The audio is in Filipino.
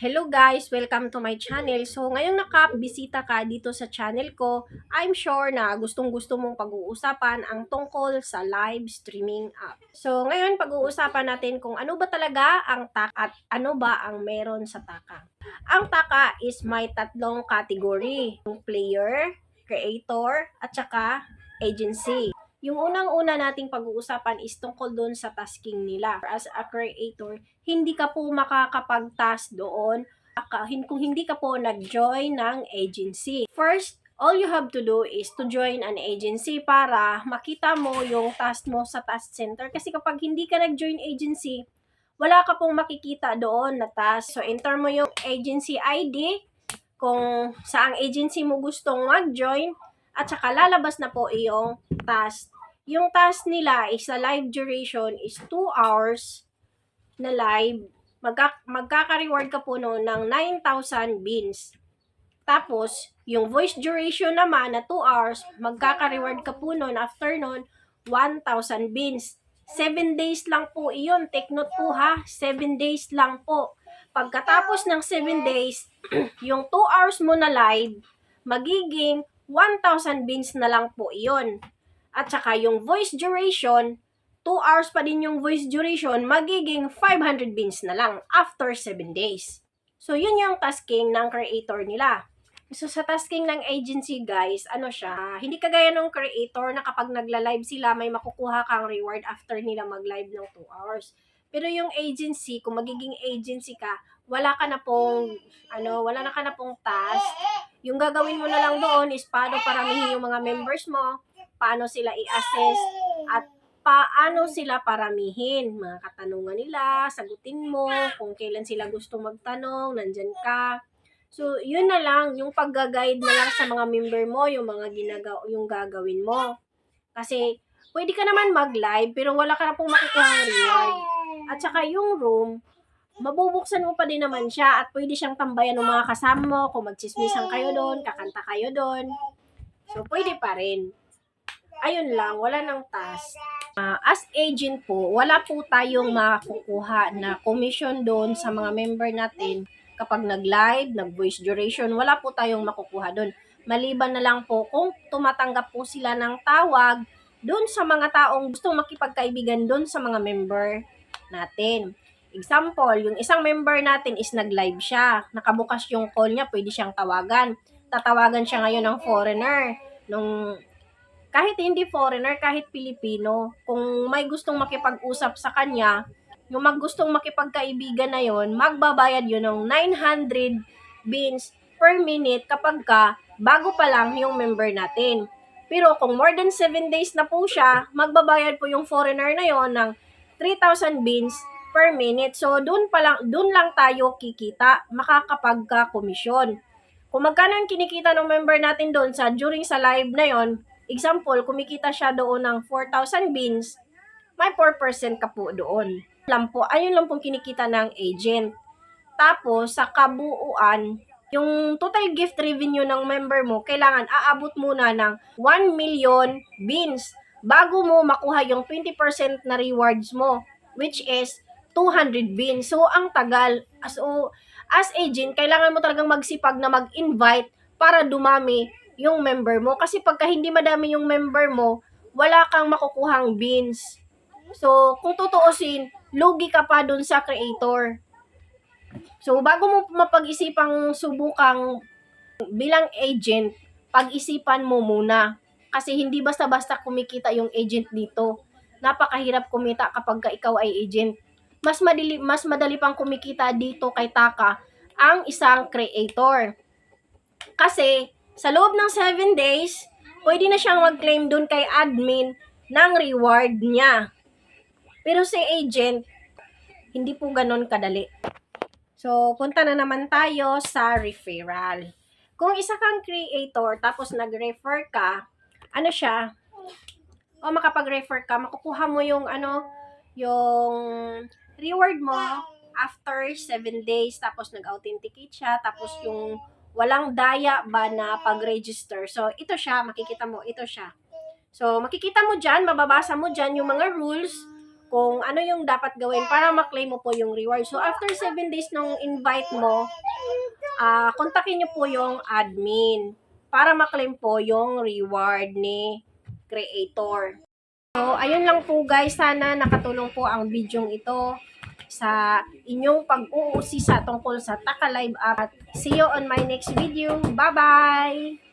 Hello guys! Welcome to my channel. So, ngayong nakabisita ka dito sa channel ko, I'm sure na gustong-gusto mong pag-uusapan ang tungkol sa live streaming app. So, ngayon pag-uusapan natin kung ano ba talaga ang taka at ano ba ang meron sa taka. Ang taka is may tatlong category. Yung player, creator, at saka agency. Yung unang-una nating pag-uusapan is tungkol doon sa tasking nila. As a creator, hindi ka po makakapag-task doon kung hindi ka po nag-join ng agency. First, all you have to do is to join an agency para makita mo yung task mo sa task center. Kasi kapag hindi ka nag-join agency, wala ka pong makikita doon na task. So, enter mo yung agency ID, kung saang agency mo gustong mag-join, at saka lalabas na po iyong task. Yung task nila is sa live duration is 2 hours na live. Magkaka-reward ka po noon ng 9,000 beans. Tapos, yung voice duration naman na 2 hours, magkaka-reward ka po noon after noon 1,000 beans. 7 days lang po iyon. Take note po ha, 7 days lang po. Pagkatapos ng 7 days, yung 2 hours mo na live, magiging 1,000 beans na lang po iyon. At saka yung voice duration, 2 hours pa din yung voice duration, magiging 500 beans na lang after 7 days. So, yun yung tasking ng creator nila. So, sa tasking ng agency, guys, ano siya, hindi kagaya ng creator na kapag nagla-live sila, may makukuha kang reward after nila mag-live ng 2 hours. Pero yung agency, kung magiging agency ka, wala na ka na pong task. Yung gagawin mo na lang doon is paano paramihin yung mga members mo, paano sila i-assess, at paano sila paramihin. Mga katanungan nila, sagutin mo, kung kailan sila gusto magtanong, nandyan ka. So, yun na lang, yung pag-guide na lang sa mga member mo, yung mga yung gagawin mo. Kasi, pwede ka naman mag-live, pero wala ka na pong makukuha ng reward. At saka yung room, mabubuksan mo pa din naman siya at pwede siyang tambayan ng mga kasama mo kung magchismisan kayo doon, kakanta kayo doon. So, pwede pa rin. Ayun lang, wala nang task. As agent po, wala po tayong makukuha na commission doon sa mga member natin. Kapag nag-live, nag-voice duration, wala po tayong makukuha doon. Maliban na lang po kung tumatanggap po sila ng tawag doon sa mga taong gustong makipagkaibigan doon sa mga member natin. Example, yung isang member natin is nag-live siya. Nakabukas yung call niya, pwede siyang tawagan. Tatawagan siya ngayon ng foreigner. Kahit hindi foreigner, kahit Pilipino, kung may gustong makipag-usap sa kanya, yung gustong makipagkaibigan na yon, magbabayad yun ng 900 beans per minute kapag bago pa lang yung member natin. Pero kung more than 7 days na po siya, magbabayad po yung foreigner na yon ng 3,000 beans per minute. So, doon lang tayo kikita, makakapagka-komisyon. Kung magkano yung kinikita ng member natin doon during sa live na yon, example, kumikita siya doon ng 4,000 beans, may 4% ka po doon. Ayun lang pong kinikita ng agent. Tapos, sa kabuuan, yung total gift revenue ng member mo, kailangan aabot muna ng 1 million beans bago mo makuha yung 20% na rewards mo, which is 200 beans. So, ang tagal. So, as agent, kailangan mo talagang magsipag na mag-invite para dumami yung member mo. Kasi pagka hindi madami yung member mo, wala kang makukuhang beans. So, kung tutuusin, lugi ka pa dun sa creator. So, bago mo mapag-isipang subukang bilang agent, pag-isipan mo muna. Kasi hindi basta-basta kumikita yung agent dito. Napakahirap kumita kapag ikaw ay agent. Mas madali pang kumikita dito kay Taka ang isang creator. Kasi, sa loob ng 7 days, pwede na siyang mag-claim dun kay admin ng reward niya. Pero si agent, hindi po ganun kadali. So, punta na naman tayo sa referral. Kung isa kang creator, tapos nag-refer ka, makapag-refer ka, makukuha mo yung yung reward mo after 7 days, tapos nag-authenticate siya, tapos yung walang daya ba na pag-register. So, ito siya, makikita mo, ito siya. So, makikita mo dyan, mababasa mo dyan yung mga rules kung ano yung dapat gawin para ma-claim mo po yung reward. So, after 7 days nung invite mo, kontakin nyo po yung admin para ma-claim po yung reward ni creator. So, ayun lang po guys. Sana nakatulong po ang video ito sa inyong pag-uusisa tungkol sa Taka Live App. At see you on my next video. Bye-bye!